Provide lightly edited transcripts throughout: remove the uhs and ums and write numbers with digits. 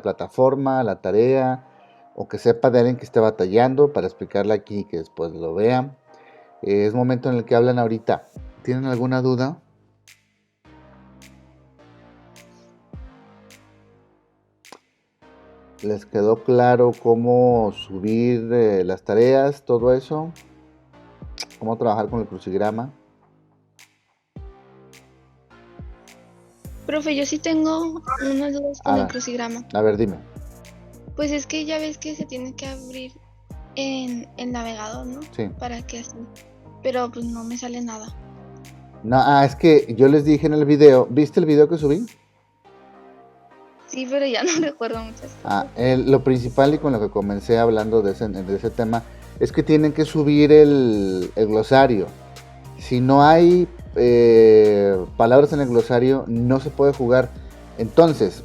plataforma, la tarea, o que sepa de alguien que esté batallando para explicarle aquí y que después lo vea. Es momento en el que hablan ahorita. ¿Tienen alguna duda? ¿Les quedó claro cómo subir las tareas, todo eso? ¿Cómo trabajar con el crucigrama? Profe, yo sí tengo unas dudas con el crucigrama. A ver, dime. Pues es que ya ves que se tiene que abrir en el navegador, ¿no? Sí. Para que así. Pero pues no me sale nada. No, es que yo les dije en el video. ¿Viste el video que subí? Sí, pero ya no recuerdo muchas cosas. Lo principal y con lo que comencé hablando de ese tema es que tienen que subir el glosario. Si no hay palabras en el glosario, no se puede jugar. Entonces,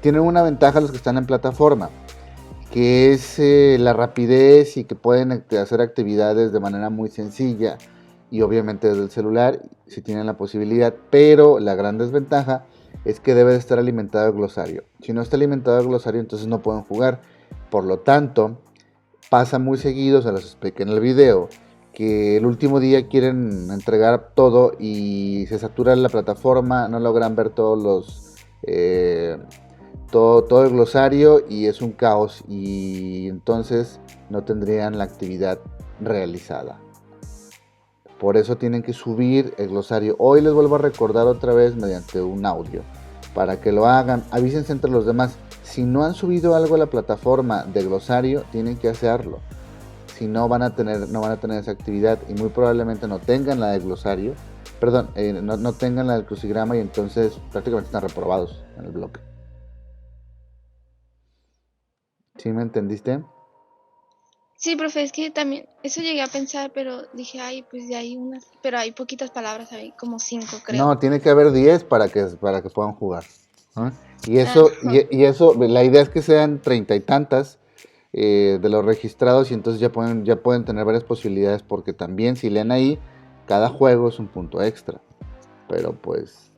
tienen una ventaja los que están en plataforma, que es la rapidez y que pueden hacer actividades de manera muy sencilla y obviamente desde el celular si tienen la posibilidad, pero la gran desventaja es que debe de estar alimentado el glosario. Si no está alimentado el glosario, entonces no pueden jugar. Por lo tanto, pasa muy seguido, se los expliqué en el video, que el último día quieren entregar todo y se satura la plataforma, no logran ver todos los todo el glosario y es un caos y entonces no tendrían la actividad realizada. Por eso tienen que subir el glosario. Hoy les vuelvo a recordar otra vez mediante un audio para que lo hagan. Avísense entre los demás. Si no han subido algo a la plataforma de glosario, tienen que hacerlo. Si no van a tener esa actividad y muy probablemente no tengan la de glosario. Perdón, no tengan la del crucigrama y entonces prácticamente están reprobados en el bloque. ¿Sí me entendiste? Sí, profe, es que también eso llegué a pensar, pero dije, ay, pues ya hay unas, pero hay poquitas palabras, hay como 5, creo. No, tiene que haber 10 para que puedan jugar. ¿Eh? Y eso, la idea es que sean 30 y tantas de los registrados y entonces ya pueden tener varias posibilidades porque también si leen ahí, cada juego es un punto extra. Pero pues,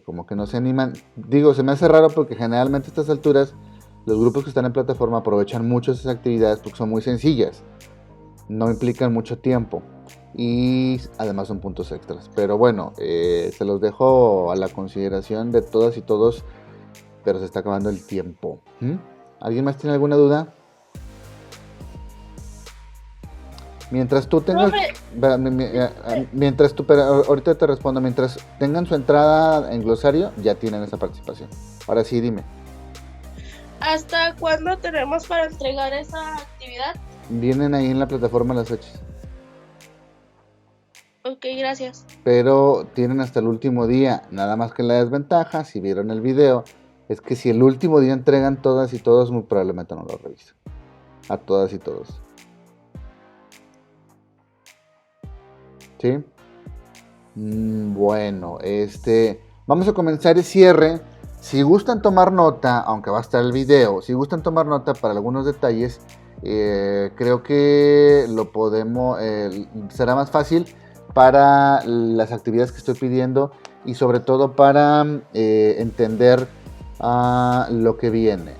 como que no se animan. Digo, se me hace raro porque generalmente a estas alturas los grupos que están en plataforma aprovechan mucho esas actividades porque son muy sencillas. No implican mucho tiempo. Y además son puntos extras. Pero bueno, se los dejo a la consideración de todas y todos. Pero se está acabando el tiempo. ¿Alguien más tiene alguna duda? Mientras tú tengas... pero ahorita te respondo. Mientras tengan su entrada en glosario, ya tienen esa participación. Ahora sí, dime. ¿Hasta cuándo tenemos para entregar esa actividad? Vienen ahí en la plataforma las fechas. Ok, gracias. Pero tienen hasta el último día. Nada más que la desventaja, si vieron el video, es que si el último día entregan todas y todos, muy probablemente no lo revisan. A todas y todos. ¿Sí? Bueno, vamos a comenzar el cierre. Si gustan tomar nota, aunque va a estar el video, si gustan tomar nota para algunos detalles, creo que lo podemos, será más fácil para las actividades que estoy pidiendo y sobre todo para entender lo que viene.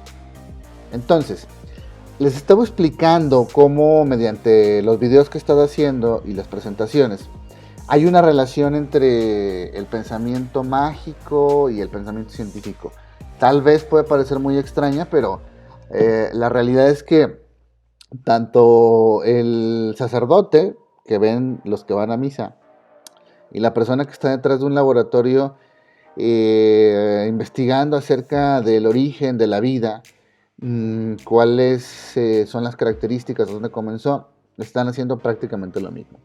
Entonces, les estaba explicando cómo mediante los videos que he estado haciendo y las presentaciones hay una relación entre el pensamiento mágico y el pensamiento científico. Tal vez puede parecer muy extraña, pero la realidad es que tanto el sacerdote que ven los que van a misa y la persona que está detrás de un laboratorio investigando acerca del origen de la vida, cuáles son las características, dónde comenzó, están haciendo prácticamente lo mismo.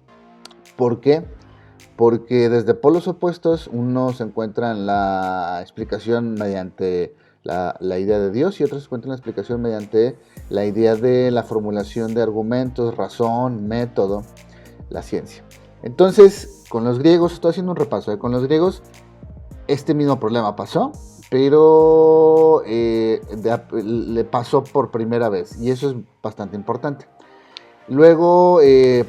¿Por qué? Porque desde polos opuestos uno se encuentra en la explicación mediante la idea de Dios y otro se encuentra en la explicación mediante la idea de la formulación de argumentos, razón, método, la ciencia. Entonces, con los griegos, estoy haciendo un repaso, con los griegos este mismo problema pasó, pero le pasó por primera vez y eso es bastante importante. Luego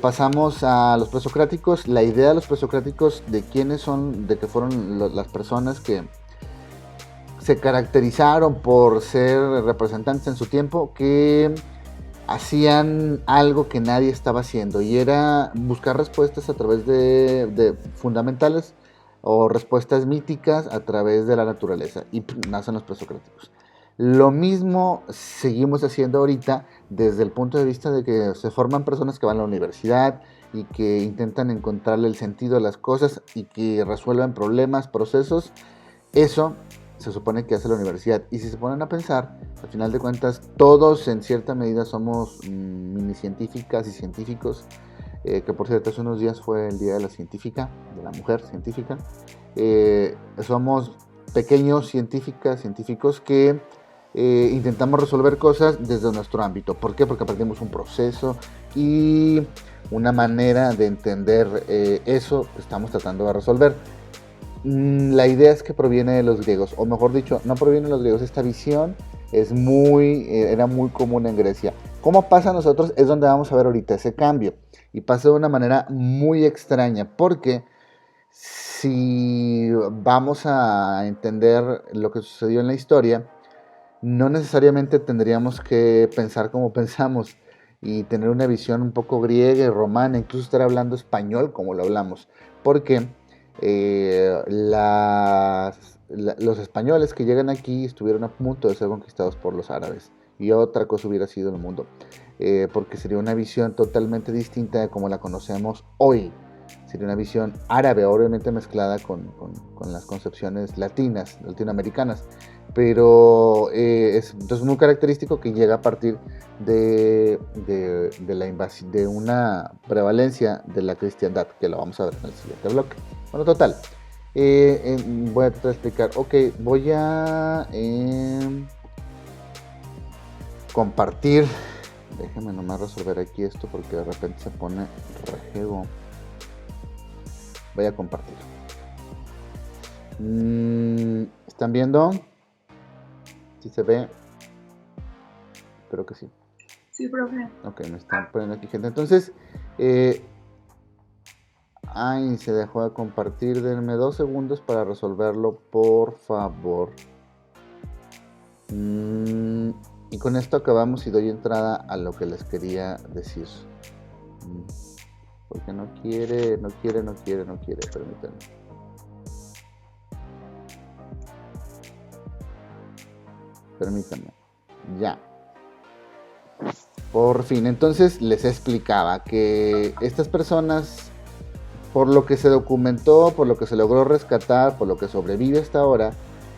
pasamos a los presocráticos. La idea de los presocráticos de quiénes son, de que fueron las personas que se caracterizaron por ser representantes en su tiempo que hacían algo que nadie estaba haciendo, y era buscar respuestas a través de fundamentales o respuestas míticas a través de la naturaleza, y nacen los presocráticos. Lo mismo seguimos haciendo ahorita desde el punto de vista de que se forman personas que van a la universidad y que intentan encontrarle el sentido a las cosas y que resuelvan problemas, procesos. Eso se supone que hace la universidad, y si se ponen a pensar, al final de cuentas todos en cierta medida somos mini científicas y científicos, que por cierto hace unos días fue el día de la científica, de la mujer científica. Somos pequeños científicos que intentamos resolver cosas desde nuestro ámbito. ¿Por qué? Porque aprendimos un proceso y una manera de entender eso que estamos tratando de resolver. La idea es que proviene de los griegos, o mejor dicho, no proviene de los griegos. Esta visión era muy común en Grecia. ¿Cómo pasa a nosotros? Es donde vamos a ver ahorita ese cambio, y pasa de una manera muy extraña, porque si vamos a entender lo que sucedió en la historia, no necesariamente tendríamos que pensar como pensamos y tener una visión un poco griega y romana, incluso estar hablando español como lo hablamos, porque los españoles que llegan aquí estuvieron a punto de ser conquistados por los árabes, y otra cosa hubiera sido el mundo, porque sería una visión totalmente distinta de como la conocemos hoy. Sería una visión árabe, obviamente mezclada con las concepciones latinoamericanas, pero es entonces muy característico que llega a partir de una prevalencia de la cristiandad, que lo vamos a ver en el siguiente bloque. Bueno, total, voy a tratar de explicar. Ok, voy a compartir. Déjenme nomás resolver aquí esto porque de repente se pone rejego. Voy a compartir. ¿Están viendo? ¿Sí se ve? Espero que sí. Sí, profe. Ok, me están poniendo aquí gente. Entonces, se dejó de compartir. Denme 2 segundos para resolverlo, por favor. Y con esto acabamos y doy entrada a lo que les quería decir. Porque no quiere, permítanme. Permítanme. Ya. Por fin, entonces les explicaba que estas personas, por lo que se documentó, por lo que se logró rescatar, por lo que sobrevive hasta ahora,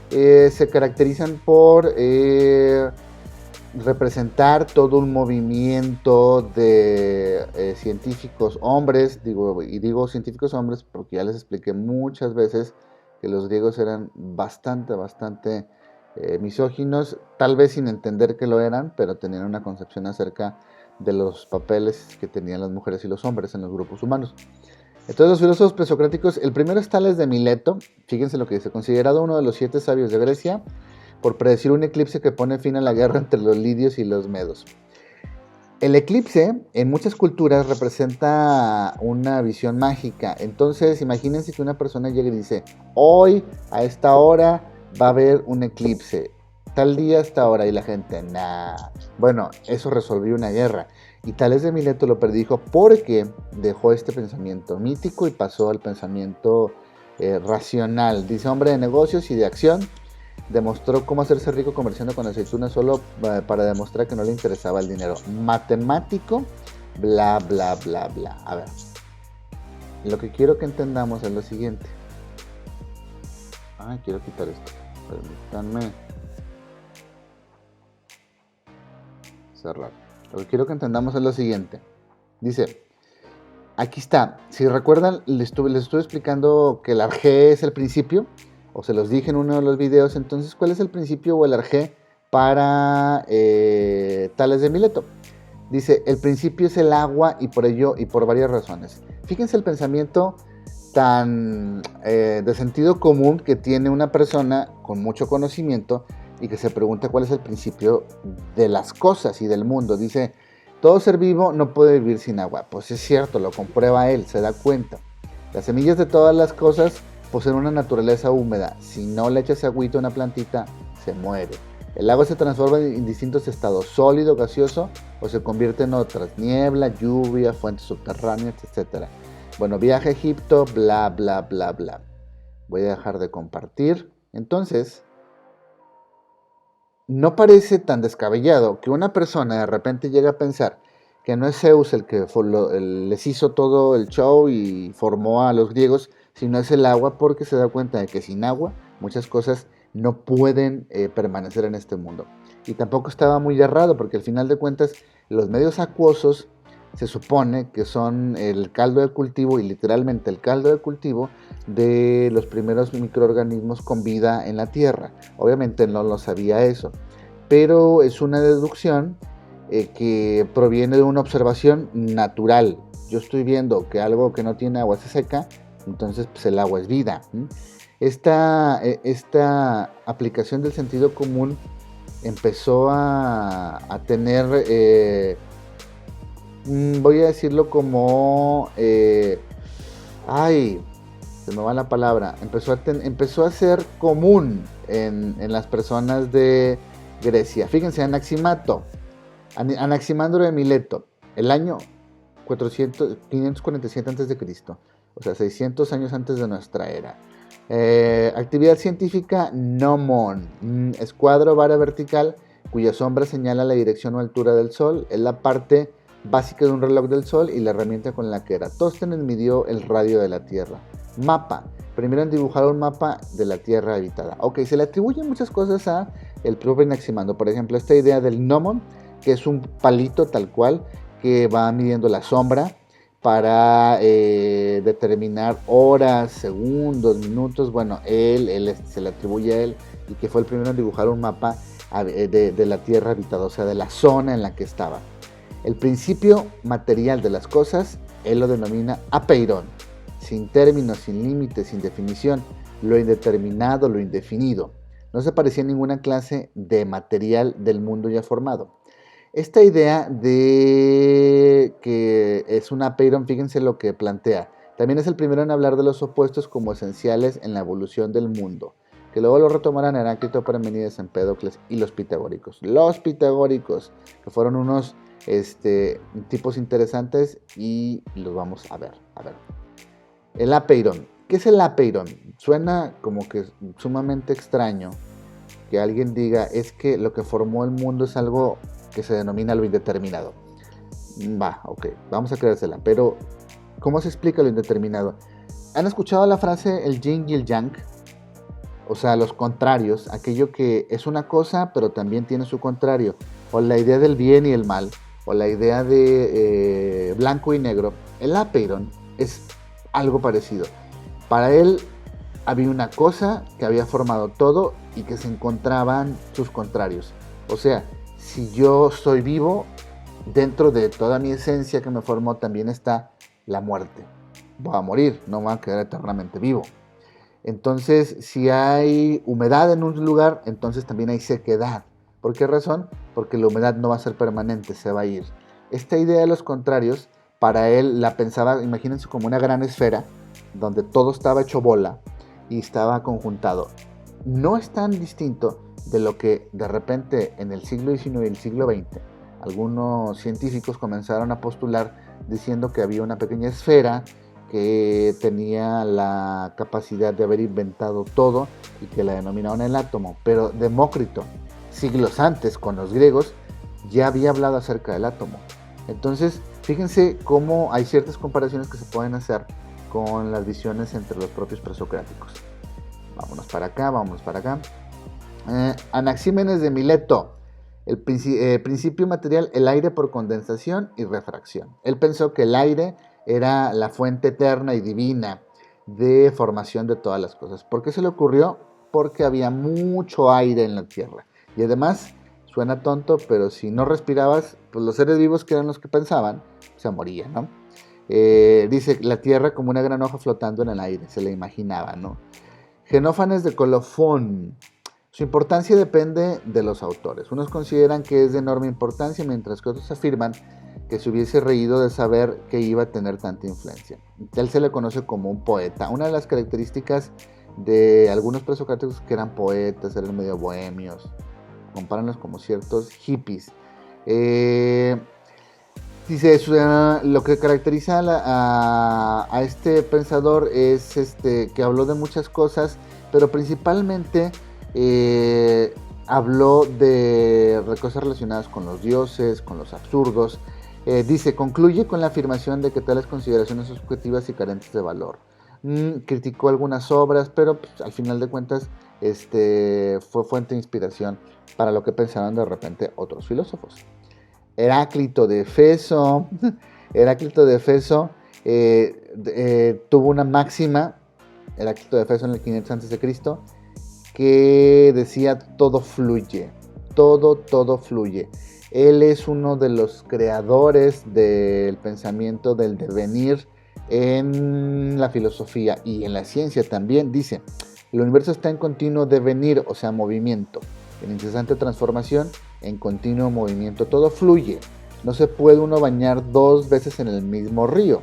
se caracterizan por representar todo un movimiento de científicos hombres, digo científicos hombres porque ya les expliqué muchas veces que los griegos eran bastante misóginos, tal vez sin entender que lo eran, pero tenían una concepción acerca de los papeles que tenían las mujeres y los hombres en los grupos humanos. Entonces los filósofos presocráticos, el primero es Tales de Mileto, fíjense lo que dice: considerado uno de los 7 sabios de Grecia, por predecir un eclipse que pone fin a la guerra entre los lidios y los medos. El eclipse en muchas culturas representa una visión mágica. Entonces imagínense que una persona llega y dice: hoy a esta hora va a haber un eclipse, tal día a esta hora, y la gente, nah. Bueno, eso resolvió una guerra. Y Tales de Mileto lo predijo porque dejó este pensamiento mítico y pasó al pensamiento racional. Dice: hombre de negocios y de acción, demostró cómo hacerse rico comerciando con aceitunas solo para demostrar que no le interesaba el dinero. Matemático, bla, bla, bla, bla. A ver, lo que quiero que entendamos es lo siguiente. Quiero quitar esto. Permítanme cerrar. Lo que quiero que entendamos es lo siguiente. Dice, aquí está. Si recuerdan, les estuve explicando que el arjé es el principio, o se los dije en uno de los videos. Entonces, ¿cuál es el principio o el arjé para Tales de Mileto? Dice, el principio es el agua, y por ello, y por varias razones. Fíjense el pensamiento tan de sentido común que tiene una persona con mucho conocimiento y que se pregunta cuál es el principio de las cosas y del mundo. Dice, todo ser vivo no puede vivir sin agua. Pues es cierto, lo comprueba él, se da cuenta. Las semillas de todas las cosas poseen una naturaleza húmeda. Si no le echas agüita a una plantita, se muere. El agua se transforma en distintos estados, sólido, gaseoso, o se convierte en otras, niebla, lluvia, fuentes subterráneas, etc. Bueno, viaje a Egipto, bla, bla, bla, bla. Voy a dejar de compartir. Entonces, no parece tan descabellado que una persona de repente llegue a pensar que no es Zeus el que les hizo todo el show y formó a los griegos, sino es el agua, porque se da cuenta de que sin agua muchas cosas no pueden permanecer en este mundo. Y tampoco estaba muy errado, porque al final de cuentas los medios acuosos se supone que son el caldo de cultivo, y literalmente el caldo de cultivo de los primeros microorganismos con vida en la Tierra. Obviamente no lo sabía eso, pero es una deducción que proviene de una observación natural. Yo estoy viendo que algo que no tiene agua se seca, entonces pues el agua es vida. Esta aplicación del sentido común empezó a tener, voy a decirlo como, se me va la palabra, empezó a ser común en las personas de Grecia. Fíjense, Anaximandro de Mileto, el año 547 a.C., o sea, 600 años antes de nuestra era. Actividad científica, gnomon, escuadro, vara vertical, cuya sombra señala la dirección o altura del Sol. Es la parte básica de un reloj del Sol y la herramienta con la que Eratóstenes midió el radio de la Tierra. Mapa, primero en dibujar un mapa de la Tierra habitada. Ok, se le atribuyen muchas cosas a el propio Anaximandro. Por ejemplo, esta idea del gnomon, que es un palito tal cual que va midiendo la sombra para determinar horas, segundos, minutos. Bueno, se le atribuye a él, y que fue el primero en dibujar un mapa de la Tierra habitada, o sea, de la zona en la que estaba. El principio material de las cosas, él lo denomina apeirón, sin términos, sin límites, sin definición, lo indeterminado, lo indefinido. No se parecía a ninguna clase de material del mundo ya formado. Esta idea de que es un apeiron, fíjense lo que plantea. También es el primero en hablar de los opuestos como esenciales en la evolución del mundo, que luego lo retomarán Heráclito, Parmenides, Empédocles y los pitagóricos. Los pitagóricos, que fueron unos tipos interesantes, y los vamos a ver. El apeiron. ¿Qué es el apeiron? Suena como que sumamente extraño que alguien diga, es que lo que formó el mundo es algo que se denomina lo indeterminado. Ok, vamos a creérsela, pero ¿cómo se explica lo indeterminado? ¿Han escuchado la frase el yin y el yang? O sea, los contrarios, aquello que es una cosa pero también tiene su contrario, o la idea del bien y el mal, o la idea de blanco y negro. El apeiron es algo parecido. Para él había una cosa que había formado todo y que se encontraban sus contrarios. O sea, si yo soy vivo, dentro de toda mi esencia que me formó también está la muerte. Voy a morir, no voy a quedar eternamente vivo. Entonces, si hay humedad en un lugar, entonces también hay sequedad. ¿Por qué razón? Porque la humedad no va a ser permanente, se va a ir. Esta idea de los contrarios, para él la pensaba, imagínense, como una gran esfera, donde todo estaba hecho bola y estaba conjuntado. No es tan distinto de lo que de repente en el siglo XIX y el siglo XX algunos científicos comenzaron a postular, diciendo que había una pequeña esfera que tenía la capacidad de haber inventado todo y que la denominaron el átomo. Pero Demócrito, siglos antes, con los griegos, ya había hablado acerca del átomo. Entonces, fíjense cómo hay ciertas comparaciones que se pueden hacer con las visiones entre los propios presocráticos. Vámonos para acá. Anaxímenes de Mileto. El principio material, el aire por condensación y refracción. Él pensó que el aire era la fuente eterna y divina de formación de todas las cosas. ¿Por qué se le ocurrió? Porque había mucho aire en la Tierra. Y además, suena tonto, pero si no respirabas, pues los seres vivos, que eran los que pensaban, se morían, ¿no? Dice la Tierra como una gran hoja flotando en el aire, se le imaginaba, ¿no? Genófanes de Colofón. Su importancia depende de los autores. Unos consideran que es de enorme importancia, mientras que otros afirman que se hubiese reído de saber que iba a tener tanta influencia. Él se le conoce como un poeta. Una de las características de algunos presocráticos que eran poetas, eran medio bohemios, compáranlos como ciertos hippies. Dice, lo que caracteriza a este pensador es que habló de muchas cosas, pero principalmente habló de cosas relacionadas con los dioses, con los absurdos. Dice, concluye con la afirmación de que tales consideraciones son subjetivas y carentes de valor. Criticó algunas obras, pero pues, al final de cuentas fue fuente de inspiración para lo que pensaban de repente otros filósofos. Heráclito de Éfeso tuvo una máxima, Heráclito de Éfeso en el 500 a.C., que decía todo fluye, todo fluye. Él es uno de los creadores del pensamiento del devenir en la filosofía y en la ciencia también. Dice, el universo está en continuo devenir, o sea, movimiento, en incesante transformación, en continuo movimiento, todo fluye. No se puede uno bañar 2 veces en el mismo río.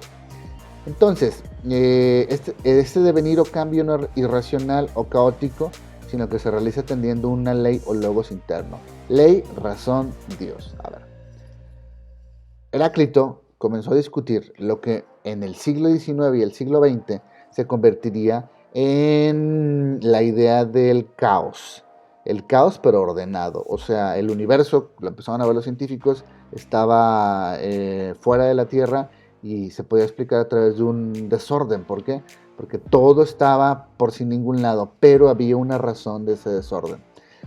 Entonces, este devenir o cambio no es irracional o caótico, sino que se realiza atendiendo una ley o logos interno. Ley, razón, Dios. A ver. Heráclito comenzó a discutir lo que en el siglo XIX y el siglo XX se convertiría en la idea del caos. El caos pero ordenado, o sea, el universo, lo empezaron a ver los científicos, estaba fuera de la Tierra y se podía explicar a través de un desorden. ¿Por qué? Porque todo estaba por sin ningún lado, pero había una razón de ese desorden.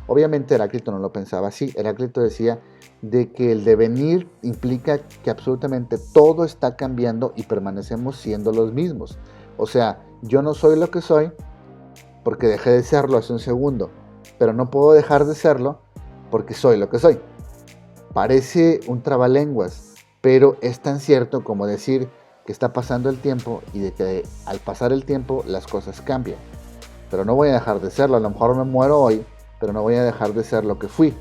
Obviamente Heráclito no lo pensaba así. Heráclito decía de que el devenir implica que absolutamente todo está cambiando y permanecemos siendo los mismos. O sea, yo no soy lo que soy porque dejé de serlo hace un segundo, pero no puedo dejar de serlo porque soy lo que soy. Parece un trabalenguas, pero es tan cierto como decir que está pasando el tiempo y de que al pasar el tiempo las cosas cambian. Pero no voy a dejar de serlo, a lo mejor me muero hoy, pero no voy a dejar de ser lo que fui.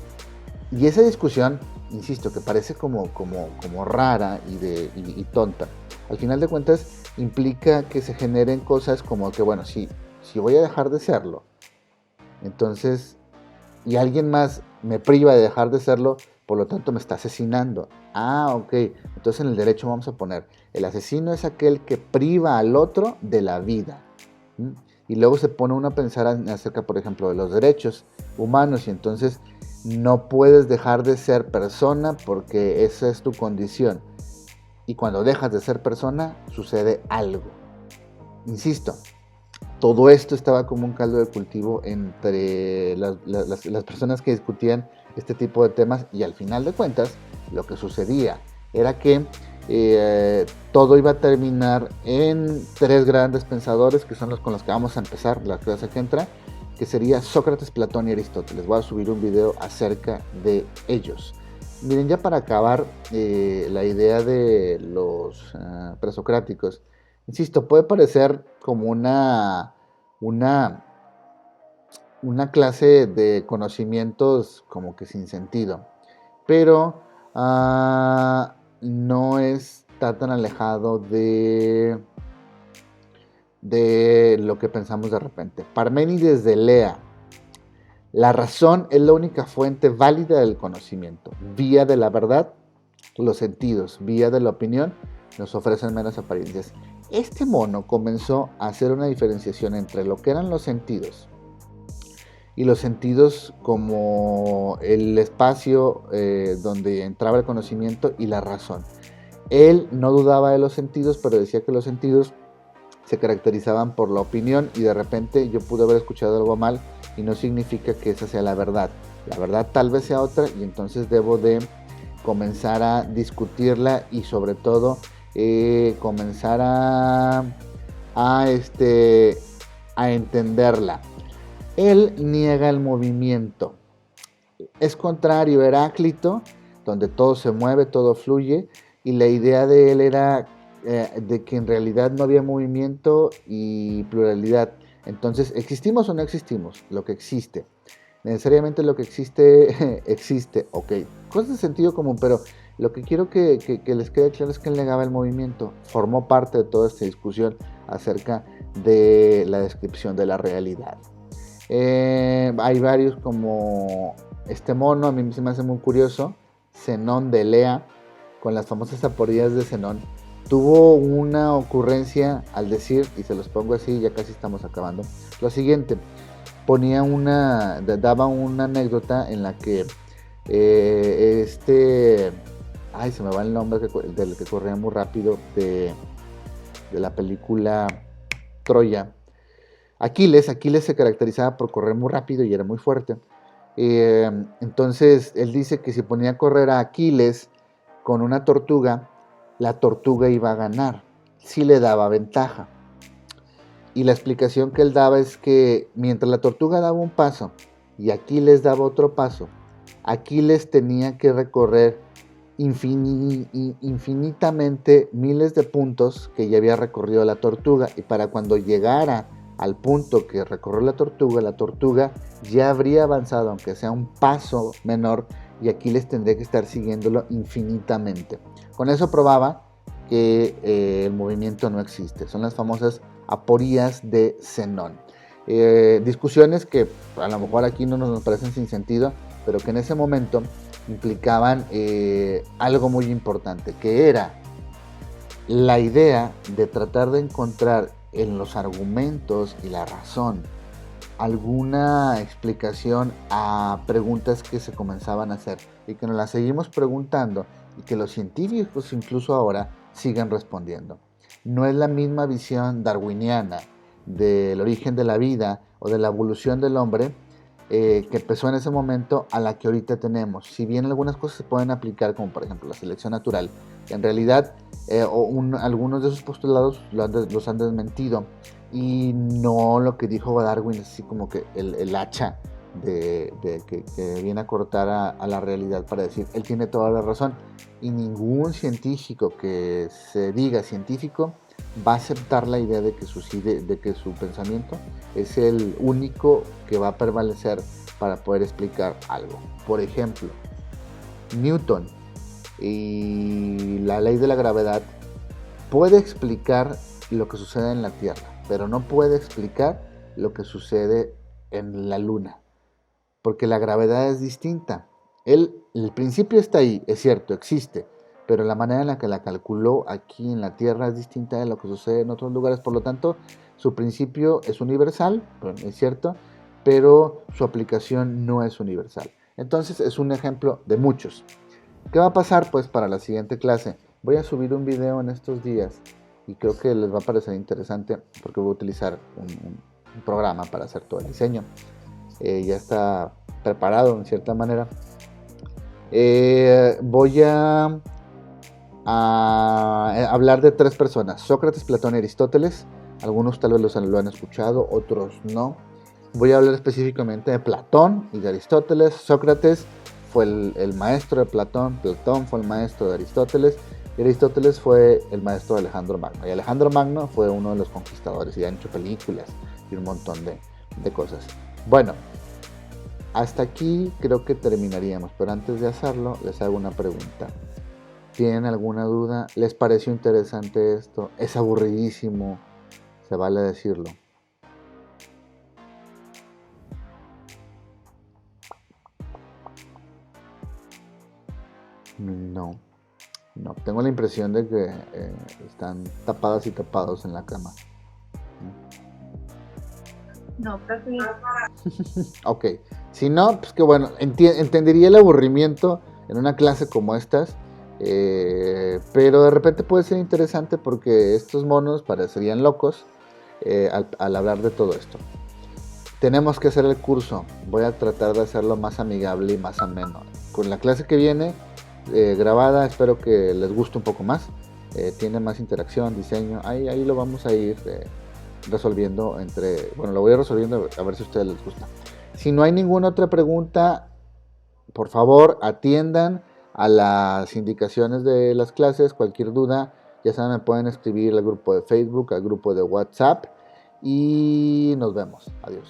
Y esa discusión, insisto, que parece como rara y tonta, al final de cuentas implica que se generen cosas como que, bueno, si voy a dejar de serlo, entonces, y alguien más me priva de dejar de serlo, por lo tanto me está asesinando. Ah, ok, entonces en el derecho vamos a poner, el asesino es aquel que priva al otro de la vida. Y luego se pone uno a pensar acerca, por ejemplo, de los derechos humanos, y entonces no puedes dejar de ser persona porque esa es tu condición. Y cuando dejas de ser persona, sucede algo. Insisto, todo esto estaba como un caldo de cultivo entre las personas que discutían este tipo de temas, y al final de cuentas, lo que sucedía era que todo iba a terminar en 3 grandes pensadores, que son los con los que vamos a empezar la clase que entra, que sería Sócrates, Platón y Aristóteles. Voy a subir un video acerca de ellos. Miren, ya para acabar la idea de los presocráticos, insisto, puede parecer como una clase de conocimientos como que sin sentido, pero no está tan alejado de lo que pensamos de repente. Parménides de Elea: la razón es la única fuente válida del conocimiento. Vía de la verdad, los sentidos. Vía de la opinión, nos ofrecen meras apariencias. Este mono comenzó a hacer una diferenciación entre lo que eran los sentidos, y los sentidos como el espacio donde entraba el conocimiento, y la razón. Él no dudaba de los sentidos, pero decía que los sentidos se caracterizaban por la opinión, y de repente yo pude haber escuchado algo mal y no significa que esa sea la verdad. La verdad tal vez sea otra, y entonces debo de comenzar a discutirla y sobre todo comenzar a entenderla. Él niega el movimiento. Es contrario a Heráclito, donde todo se mueve, todo fluye, y la idea de él era de que en realidad no había movimiento y pluralidad. Entonces, ¿existimos o no existimos? Lo que existe. necesariamente lo que existe, existe, ok. Cosas de sentido común, pero lo que quiero que les quede claro es que él negaba el movimiento, formó parte de toda esta discusión acerca de la descripción de la realidad. Hay varios como este mono, a mí se me hace muy curioso, Zenón de Elea, con las famosas aporías de Zenón. Tuvo una ocurrencia al decir, y se los pongo así, ya casi estamos acabando, lo siguiente: daba una anécdota en la que se me va el nombre del que corría muy rápido de la película Troya. Aquiles se caracterizaba por correr muy rápido y era muy fuerte. Entonces él dice que si ponía a correr a Aquiles con una tortuga, la tortuga iba a ganar, sí le daba ventaja. Y la explicación que él daba es que mientras la tortuga daba un paso y Aquiles daba otro paso, Aquiles tenía que recorrer infinitamente miles de puntos que ya había recorrido la tortuga, y para cuando llegara al punto que recorrió la tortuga ya habría avanzado, aunque sea un paso menor, y Aquiles tendría que estar siguiéndolo infinitamente. Con eso probaba que el movimiento no existe. Son las famosas aporías de Zenón. Discusiones que a lo mejor aquí no nos parecen sin sentido, pero que en ese momento implicaban algo muy importante, que era la idea de tratar de encontrar en los argumentos y la razón alguna explicación a preguntas que se comenzaban a hacer y que nos las seguimos preguntando, y que los científicos incluso ahora siguen respondiendo. No es la misma visión darwiniana del origen de la vida o de la evolución del hombre que empezó en ese momento a la que ahorita tenemos. Si bien algunas cosas se pueden aplicar, como por ejemplo la selección natural, en realidad algunos de esos postulados los han desmentido, y no lo que dijo Darwin es así como que el hacha que viene a cortar a la realidad para decir él tiene toda la razón. Y ningún científico que se diga científico va a aceptar la idea de que su pensamiento es el único que va a prevalecer para poder explicar algo. Por ejemplo, Newton y la ley de la gravedad puede explicar lo que sucede en la Tierra, pero no puede explicar lo que sucede en la Luna, porque la gravedad es distinta. El principio está ahí, es cierto, existe, pero la manera en la que la calculó aquí en la Tierra es distinta de lo que sucede en otros lugares. Por lo tanto, su principio es universal, es cierto, pero su aplicación no es universal. Entonces es un ejemplo de muchos. ¿Qué va a pasar? Pues para la siguiente clase voy a subir un video en estos días, y creo que les va a parecer interesante porque voy a utilizar un programa para hacer todo el diseño. Ya está preparado en cierta manera. Voy a hablar de 3 personas: Sócrates, Platón y Aristóteles. Algunos tal vez lo han escuchado, otros no. Voy a hablar específicamente de Platón y de Aristóteles. Sócrates fue el maestro de Platón, Platón fue el maestro de Aristóteles, y Aristóteles fue el maestro de Alejandro Magno. Y Alejandro Magno fue uno de los conquistadores, y han hecho películas y un montón de cosas. Bueno, hasta aquí creo que terminaríamos, pero antes de hacerlo les hago una pregunta. ¿Tienen alguna duda? ¿Les pareció interesante esto? ¿Es aburridísimo? Se vale decirlo. No, tengo la impresión de que están tapadas y tapados en la cama. No, profe. Ok, si no, pues que bueno, entendería el aburrimiento en una clase como estas, pero de repente puede ser interesante porque estos monos parecerían locos al hablar de todo esto. Tenemos que hacer el curso, voy a tratar de hacerlo más amigable y más ameno. Con la clase que viene grabada, espero que les guste un poco más, tiene más interacción, diseño, ahí lo vamos a ir resolviendo lo voy resolviendo a ver si a ustedes les gusta. Si no hay ninguna otra pregunta, por favor atiendan a las indicaciones de las clases. Cualquier duda, ya saben, me pueden escribir al grupo de Facebook, al grupo de WhatsApp, y nos vemos. Adiós.